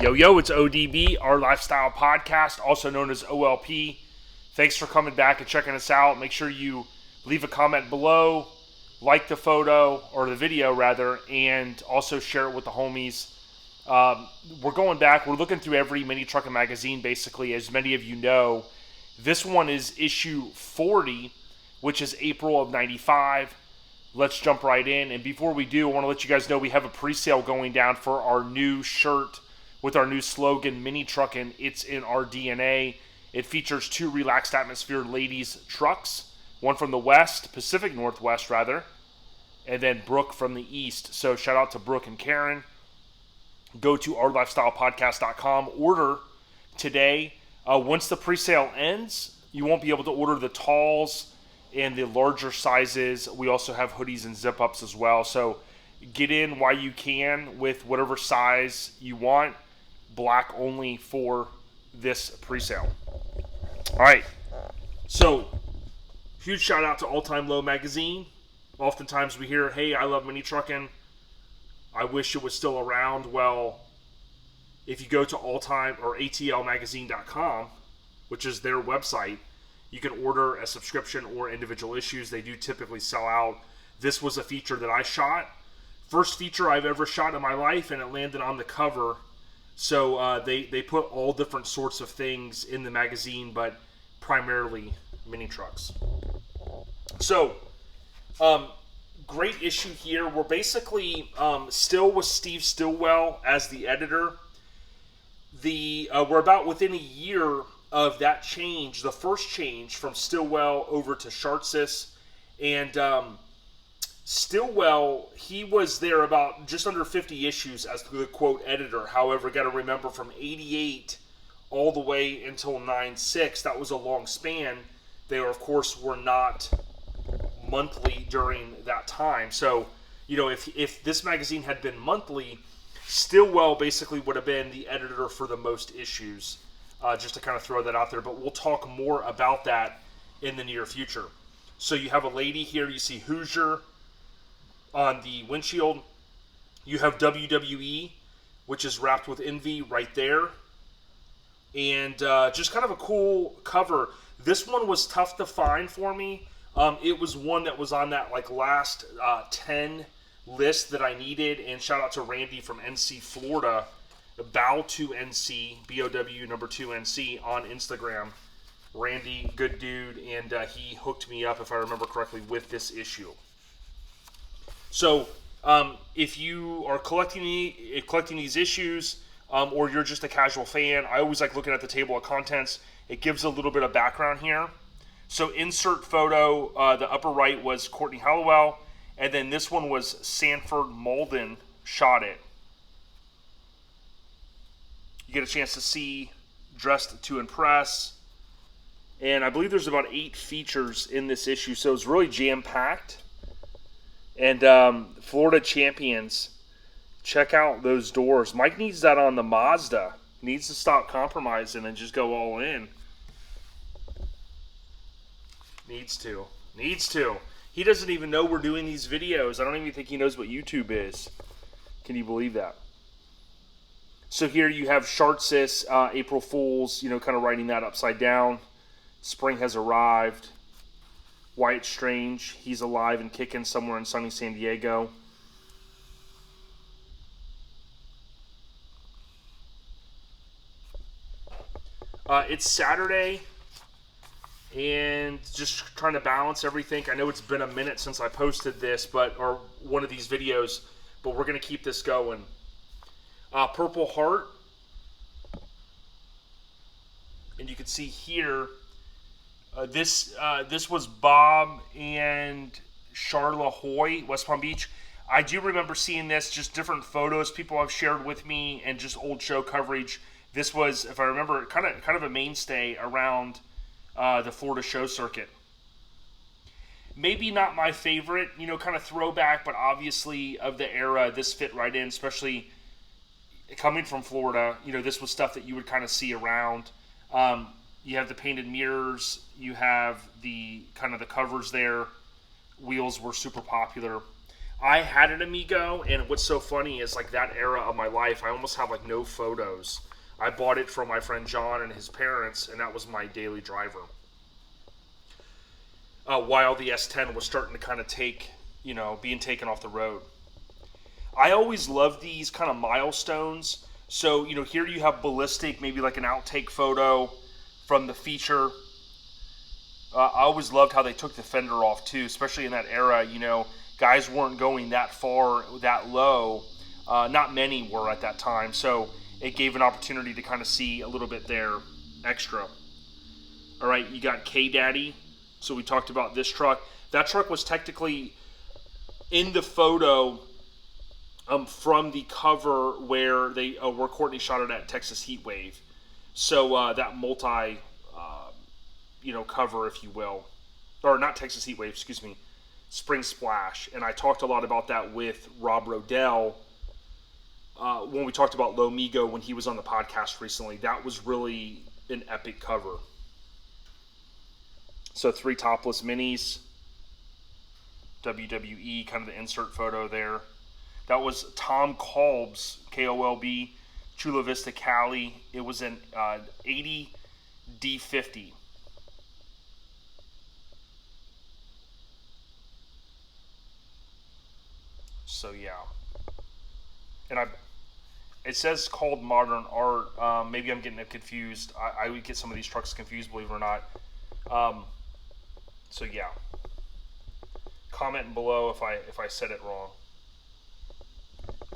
Yo, it's ODB, our lifestyle podcast, also known as OLP. Thanks for coming back and checking us out. Make sure you leave a comment below, like the photo, or the video rather, and also share it with the homies. We're going back. We're looking through every Mini Truckin Magazine, basically, as many of you know. This one is issue 40, which is April of 95. Let's jump right in. And before we do, I want to let you guys know we have a pre-sale going down for our new shirt with our new slogan, Mini Truckin, It's in Our DNA. It features two relaxed atmosphere ladies trucks, one from the west, Pacific Northwest rather, and then Brooke from the east. So shout out to Brooke and Karen. Go to ourlifestylepodcast.com. Order today. Once the pre-sale ends, you won't be able to order the talls and the larger sizes. We also have hoodies and zip-ups as well. So get in while you can with whatever size you want. Black only for this pre-sale. All right. So, huge shout out to All Time Low Magazine. Oftentimes we hear, hey, I love Mini Truckin. I wish it was still around. Well, if you go to alltime or atlmagazine.com, which is their website, you can order a subscription or individual issues. They do typically sell out. This was a feature that I shot. First feature I've ever shot in my life, and it landed on the cover. So they put all different sorts of things in the magazine, but primarily mini trucks. So, great issue here. We're basically still with Steve Stillwell as the editor. We're about within a year of that change, the first change from Stillwell over to Shartsis. And Stillwell, he was there about just under 50 issues as the quote editor. However, got to remember from 88 all the way until 96, that was a long span. They, of course, were not monthly during that time. So, you know, if this magazine had been monthly, Stillwell basically would have been the editor for the most issues, just to kind of throw that out there. But we'll talk more about that in the near future. So you have a lady here, you see Hoosier on the windshield. You have WWE, which is wrapped with envy right there. And just kind of a cool cover. This one was tough to find for me. It was one that was on that like last 10 list that I needed. And shout out to Randy from NC, Florida. Bow2NC, B-O-W number 2NC on Instagram. Randy, good dude. And he hooked me up, if I remember correctly, with this issue. So, if you are collecting these issues, or you're just a casual fan, I always like looking at the table of contents. It gives a little bit of background here. So, insert photo, the upper right was Courtney Halliwell, and then this one was Stanford Mauldin shot it. You get a chance to see Dressed to Impress, and I believe there's about 8 features in this issue, so it's really jam-packed. And Florida Champions, check out those doors. Mike needs that on the Mazda. Needs to stop compromising and just go all in. Needs to. He doesn't even know we're doing these videos. I don't even think he knows what YouTube is. Can you believe that? So here you have Shartsis, April Fools, you know, kind of writing that upside down. Spring has arrived. Wyatt Strange, he's alive and kicking somewhere in sunny San Diego. It's Saturday, and just trying to balance everything. I know it's been a minute since I posted this, or one of these videos, but we're going to keep this going. Purple Heart, and you can see here, this was Bob and Charla Hoy, West Palm Beach. I do remember seeing this, just different photos people have shared with me and just old show coverage. This was, if I remember, kind of a mainstay around the Florida show circuit. Maybe not my favorite, you know, kind of throwback, but obviously of the era, this fit right in, especially coming from Florida. You know, this was stuff that you would kind of see around. You have the painted mirrors. You have the kind of the covers there. Wheels were super popular. I had an Amigo, and what's so funny is like that era of my life, I almost have like no photos. I bought it from my friend John and his parents, and that was my daily driver. While the S10 was starting to kind of being taken off the road. I always love these kind of milestones. So, here you have Ballistic, maybe like an outtake photo from the feature. I always loved how they took the fender off too, especially in that era. Guys weren't going that far, that low. Not many were at that time, so it gave an opportunity to kind of see a little bit there extra. All right, you got K-Daddy. So we talked about this truck. That truck was technically in the photo from the cover where where Courtney shot it at Texas Heatwave. So that multi, cover, if you will, or not Texas Heatwave, excuse me, Spring Splash. And I talked a lot about that with Rob Rodell when we talked about Lomigo when he was on the podcast recently. That was really an epic cover. So 3 topless minis, WWE, kind of the insert photo there. That was Tom Kolb's, Kolb, Chula Vista, Cali. It was an 80 D50. So yeah. And it says called Modern Art. Maybe I'm getting it confused. I would get some of these trucks confused, believe it or not. So yeah, comment below if I said it wrong.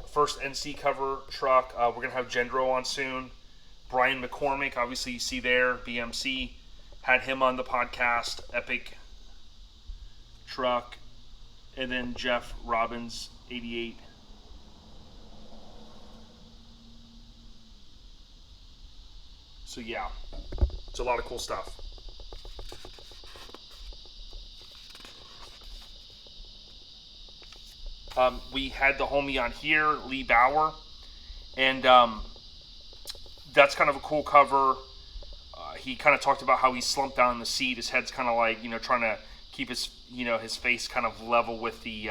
First NC cover truck. We're gonna have Gendro on soon. Brian McCormick, obviously you see there, BMC, had him on the podcast. Epic truck, and then Jeff Robbins, 88. So yeah, it's a lot of cool stuff. We had the homie on here, Lee Bauer, and that's kind of a cool cover. He kind of talked about how he slumped down in the seat. His head's kind of like, trying to keep his, his face kind of level with the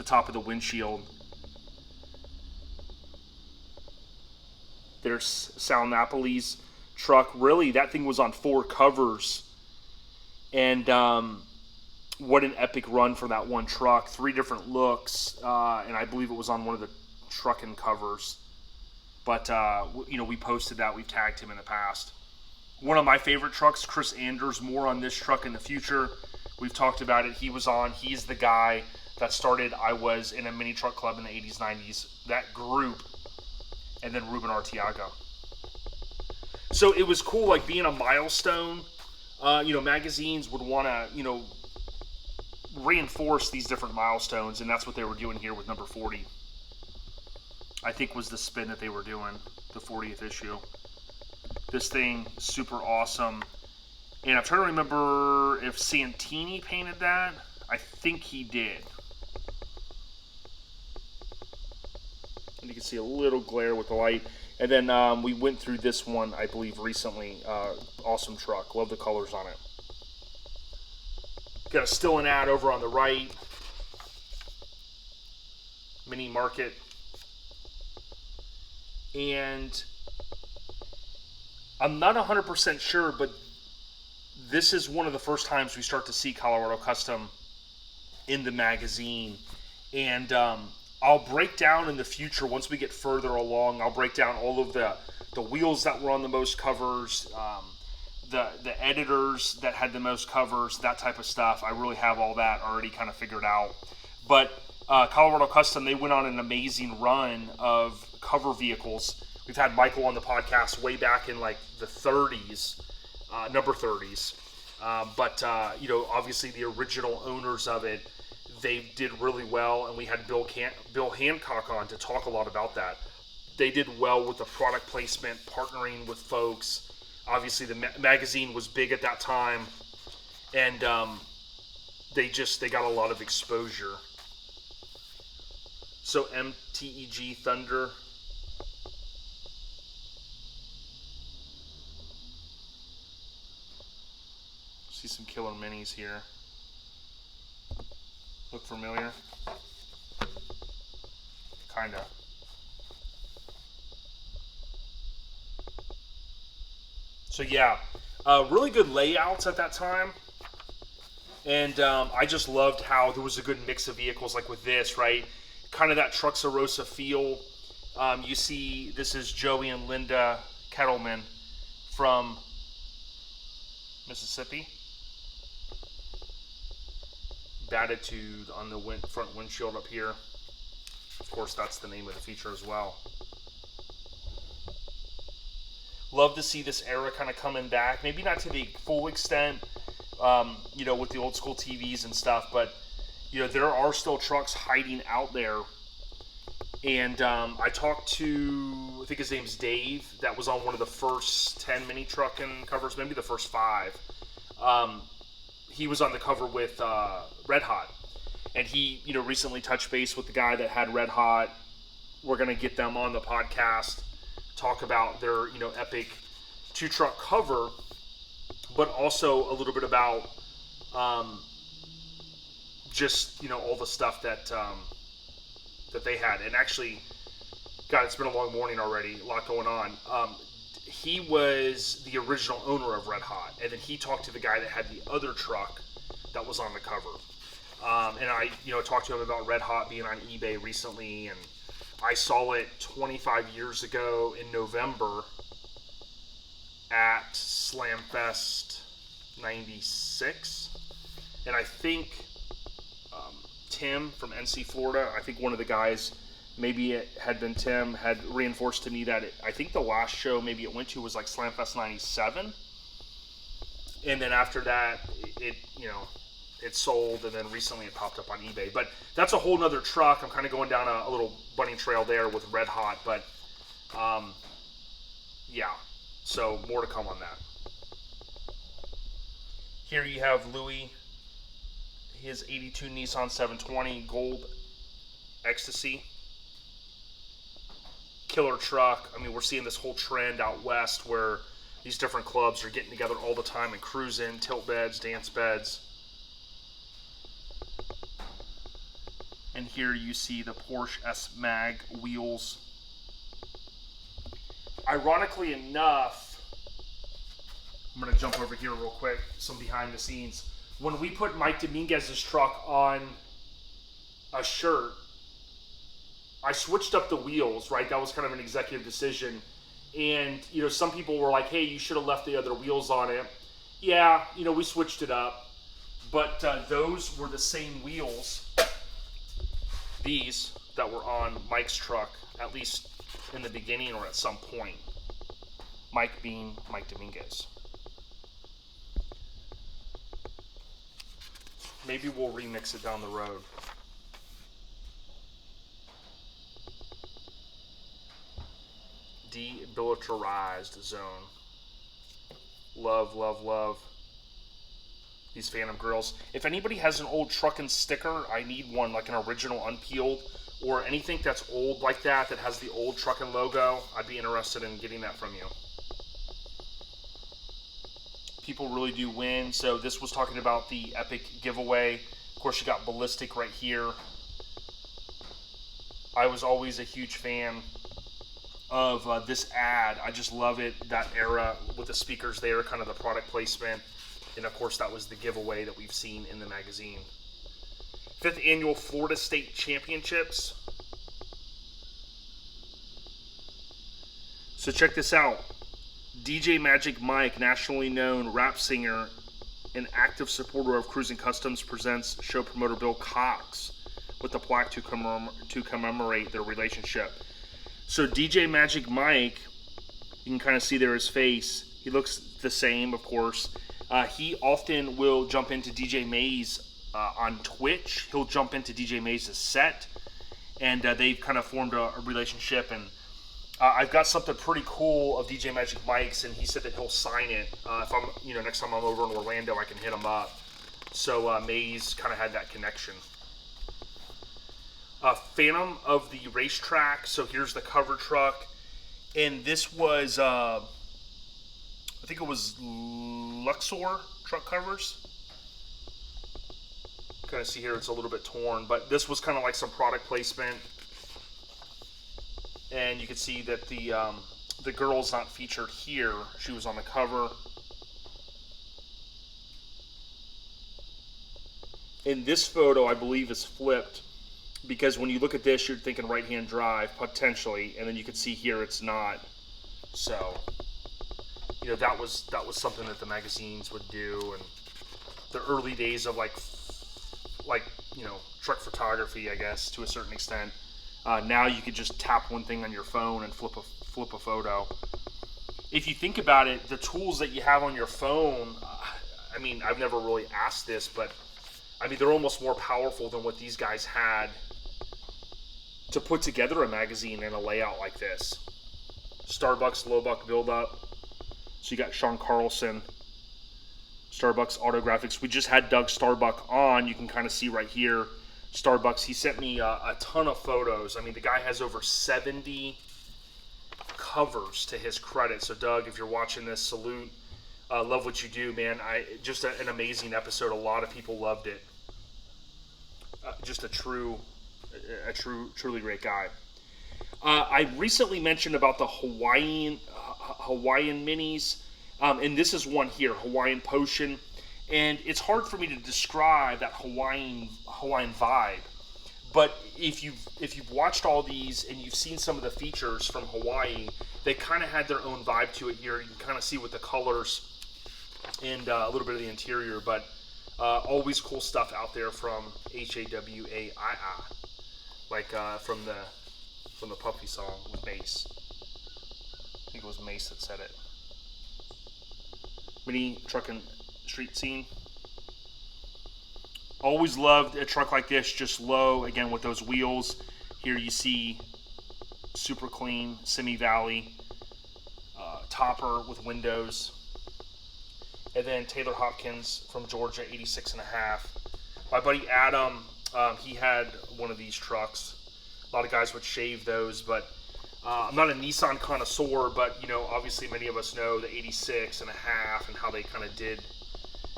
top of the windshield. There's Sal Napoli's truck. Really, that thing was on 4 covers, and what an epic run for that one truck. 3 different looks, and I believe it was on one of the Truckin covers. But, we posted that. We've tagged him in the past. One of my favorite trucks, Chris Anders, more on this truck in the future. We've talked about it. He's the guy that started I Was in a Mini Truck Club in the 80s, 90s. That group, and then Ruben Artiaga. So it was cool, like being a milestone. Magazines would want to, reinforce these different milestones, and that's what they were doing here with number 40. I think was the spin that they were doing, the 40th issue. This thing, super awesome. And I'm trying to remember if Santini painted that. I think he did. And you can see a little glare with the light. And then we went through this one, I believe, recently. Awesome truck. Love the colors on it. Got a still an ad over on the right. Mini Market. And I'm not 100% sure, but this is one of the first times we start to see Colorado Custom in the magazine. And I'll break down in the future, once we get further along, I'll break down all of the wheels that were on the most covers, the editors that had the most covers, that type of stuff. I really have all that already kind of figured out. But Colorado Custom, they went on an amazing run of cover vehicles. We've had Michael on the podcast way back in like the 30s, number 30s. But obviously the original owners of it, they did really well, and we had Bill Hancock on to talk a lot about that. They did well with the product placement, partnering with folks. Obviously, the magazine was big at that time, and they got a lot of exposure. So MTEG Thunder. See some killer minis here. Look familiar? Kinda. So yeah, really good layouts at that time. And I just loved how there was a good mix of vehicles, like with this, right? Kind of that Trucksarosa feel. You see, this is Joey and Linda Kettleman from Mississippi. Batitude on the front windshield up here. Of course, that's the name of the feature as well. Love to see this era kind of coming back. Maybe not to the full extent, you know, with the old school TVs and stuff, but you know, there are still trucks hiding out there. And I talked to, I think his name's Dave, that was on one of the first 10 MiniTruckin covers, maybe the first 5. He was on the cover with Red Hot, and he, you know, recently touched base with the guy that had Red Hot. We're gonna get them on the podcast, talk about their, you know, epic 2-truck cover, but also a little bit about just, you know, all the stuff that that they had. And actually, God, it's been a long morning already, a lot going on. He was the original owner of Red Hot, and then he talked to the guy that had the other truck that was on the cover. And I, you know, talked to him about Red Hot being on eBay recently, and I saw it 25 years ago in November at Slamfest 96. And I think Tim from NC Florida, I think one of the guys, maybe it had been Tim, had reinforced to me that I think the last show maybe it went to was like Slamfest 97. And then after that, it, you know, it sold, and then recently it popped up on eBay. But that's a whole nother truck. I'm kind of going down a little bunny trail there with Red Hot, but yeah, so more to come on that. Here you have Louis, his 82 Nissan 720 Gold Ecstasy. Killer truck. I mean, we're seeing this whole trend out west where these different clubs are getting together all the time and cruising, tilt beds, dance beds. And here you see the Porsche S-Mag wheels. Ironically enough, I'm going to jump over here real quick, some behind the scenes. When we put Mike Dominguez's truck on a shirt, I switched up the wheels, right? That was kind of an executive decision. And, you know, some people were like, hey, you should have left the other wheels on it. Yeah, you know, we switched it up. But those were the same wheels, these, that were on Mike's truck, at least in the beginning or at some point. Mike being Mike Dominguez. Maybe we'll remix it down the road. Demilitarized zone. Love, love, love these Phantom grills. If anybody has an old Truckin sticker, I need one, like an original unpeeled, or anything that's old like that, that has the old Truckin logo. I'd be interested in getting that from you. People really do win. So this was talking about the epic giveaway. Of course, you got Ballistic right here. I was always a huge fan of this ad. I just love it, that era with the speakers there, kind of the product placement. And of course, that was the giveaway that we've seen in the magazine. 5th Annual Florida State Championships. So check this out. DJ Magic Mike, nationally known rap singer and active supporter of Cruising Customs, presents show promoter Bill Cox with the plaque to commemorate their relationship. So DJ Magic Mike, you can kind of see there his face. He looks the same, of course. He often will jump into DJ Mays on Twitch. He'll jump into DJ Mays' set, and they've kind of formed a relationship. And I've got something pretty cool of DJ Magic Mike's, and he said that he'll sign it. If I'm, you know, next time I'm over in Orlando, I can hit him up. So Mays kind of had that connection. Phantom of the Racetrack. So here's the cover truck, and this was I think it was Luxor truck covers. kind of see here it's a little bit torn, but this was kind of like some product placement. And you can see that the girl's not featured here. She was on the cover. And this photo, I believe, is flipped because when you look at this, you're thinking right-hand drive, potentially, and then you can see here it's not. So, you know, that was something that the magazines would do, and the early days of like you know, truck photography, I guess, to a certain extent. Now you could just tap one thing on your phone and flip a photo. If you think about it, the tools that you have on your phone, I mean, I've never really asked this, but I mean, they're almost more powerful than what these guys had to put together a magazine in a layout like this. Starbucks low buck build-up. So you got Sean Carlson, Starbucks Autographics. We just had Doug Starbuck on. You can kind of see right here, Starbucks. He sent me a ton of photos. I mean, the guy has over 70 covers to his credit. So Doug, if you're watching this, salute. Love what you do, man. Just an amazing episode. A lot of people loved it. Just a truly great guy. I recently mentioned about the Hawaiian minis, and this is one here, Hawaiian Potion, and it's hard for me to describe that Hawaiian vibe. But if you've watched all these and you've seen some of the features from Hawaii, they kind of had their own vibe to it here. You can kind of see with the colors and a little bit of the interior, but always cool stuff out there from Hawaii, like from the Puffy song with Mace. I think it was Mace that said it. Mini Truckin Street Scene. Always loved a truck like this, just low, again with those wheels. Here you see super clean semi-valley topper with windows. And then Taylor Hopkins from Georgia, 86.5. My buddy Adam, he had one of these trucks. A lot of guys would shave those, but I'm not a Nissan connoisseur, but you know, obviously many of us know the 86.5 and how they kind of did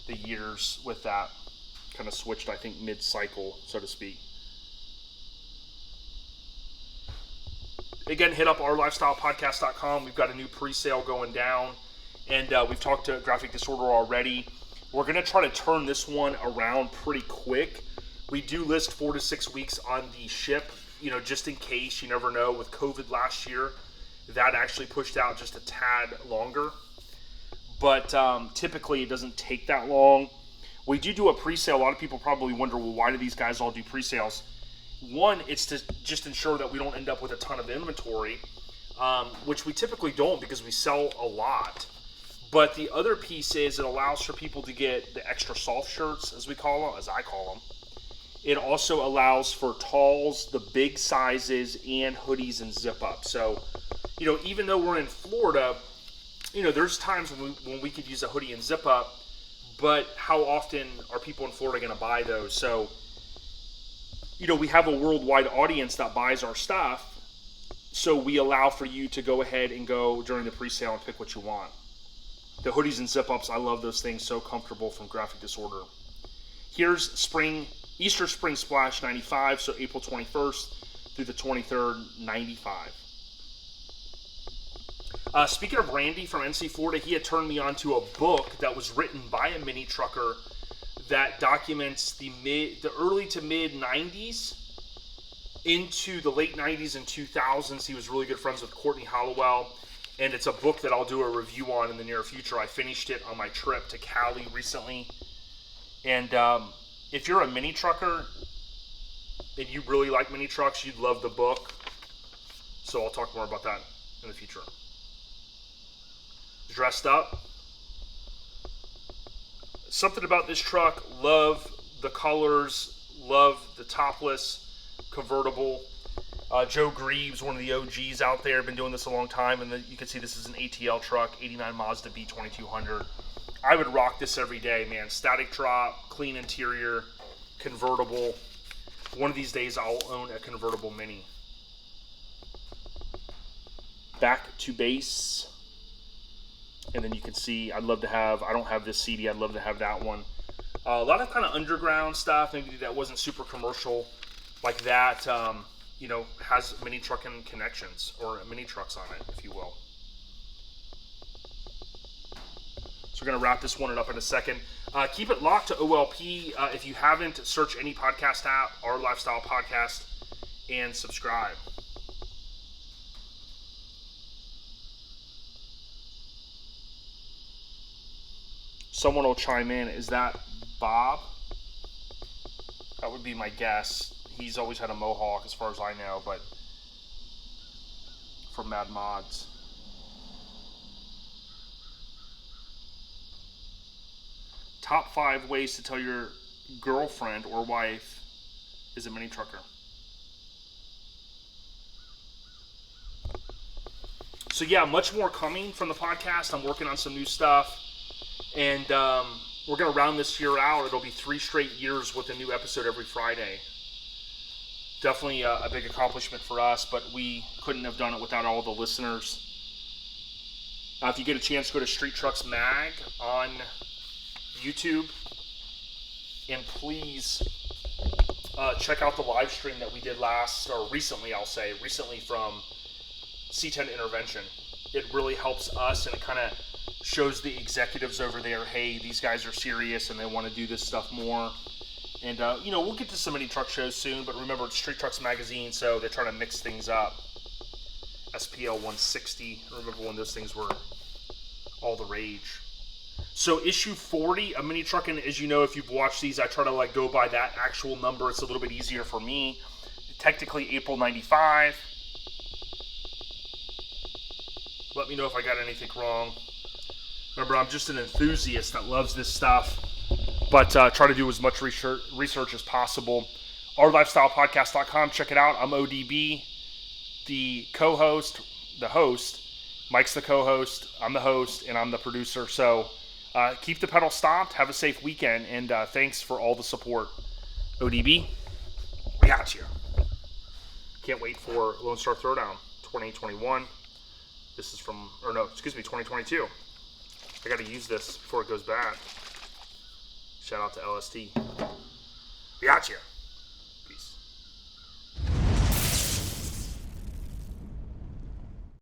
the years with that. Kind of switched, I think, mid-cycle, so to speak. Again, hit up ourlifestylepodcast.com. We've got a new pre-sale going down. And we've talked to Graphic Disorder already. We're going to try to turn this one around pretty quick. We do list 4 to 6 weeks on the ship, you know, just in case. You never know. With COVID last year, that actually pushed out just a tad longer. But typically, it doesn't take that long. We do a pre-sale. A lot of people probably wonder, well, why do these guys all do pre-sales? One, it's to just ensure that we don't end up with a ton of inventory, which we typically don't because we sell a lot. But the other piece is it allows for people to get the extra soft shirts, as I call them. It also allows for talls, the big sizes, and hoodies and zip-up. So, you know, even though we're in Florida, you know, there's times when we could use a hoodie and zip-up, but how often are people in Florida going to buy those? So, you know, we have a worldwide audience that buys our stuff, so we allow for you to go ahead and go during the pre-sale and pick what you want. The hoodies and zip-ups, I love those things, so comfortable, from Graphic Disorder. Here's Easter Spring Splash 95, so April 21st through the 23rd, 95. Speaking of Randy from NC Florida, he had turned me on to a book that was written by a mini trucker that documents the early to mid 90s into the late 90s and 2000s. He was really good friends with Courtney Hollowell. And it's a book that I'll do a review on in the near future. I finished it on my trip to Cali recently. And if you're a mini trucker and you really like mini trucks, you'd love the book. So I'll talk more about that in the future. Dressed up. Something about this truck, love the colors, love the topless convertible. Joe Greaves, one of the OGs out there, been doing this a long time, and you can see this is an ATL truck, 89 Mazda B2000. I would rock this every day, man. Static drop, clean interior, convertible. One of these days I'll own a convertible Mini. Back to base. And then you can see, I'd love to have, I don't have this CD, I'd love to have that one. A lot of kind of underground stuff, maybe that wasn't super commercial like that, has Mini Truckin connections, or Mini Trucks on it, if you will. So we're going to wrap this one up in a second. Keep it locked to OLP. If you haven't, search any podcast app, Our Lifestyle Podcast, and subscribe. Someone will chime in. Is that Bob? That would be my guess. He's always had a mohawk as far as I know, but from Mad Mods. Top 5 ways to tell your girlfriend or wife is a mini trucker. So yeah, much more coming from the podcast. I'm working on some new stuff. And we're going to round this year out. It'll be 3 straight years with a new episode every Friday. Definitely a big accomplishment for us, but we couldn't have done it without all the listeners. If you get a chance, go to Street Trucks Mag on YouTube. And please check out the live stream that we did recently from C10 Intervention. It really helps us, and it kind of shows the executives over there, hey, these guys are serious and they want to do this stuff more. And, we'll get to some mini truck shows soon, but remember, it's Street Trucks Magazine, so they're trying to mix things up. SPL 160, remember when those things were all the rage. So issue 40 of Mini Truckin, as you know, if you've watched these, I try to go by that actual number. It's a little bit easier for me. Technically April 95. Let me know if I got anything wrong. Remember, I'm just an enthusiast that loves this stuff, but try to do as much research as possible. OurLifestylePodcast.com. Check it out. I'm ODB, the co-host, the host. Mike's the co-host. I'm the host, and I'm the producer. So keep the pedal stopped. Have a safe weekend, and thanks for all the support. ODB, we got you. Can't wait for Lone Star Throwdown 2021. This is 2022. I got to use this before it goes bad. Shout out to LST. We got you.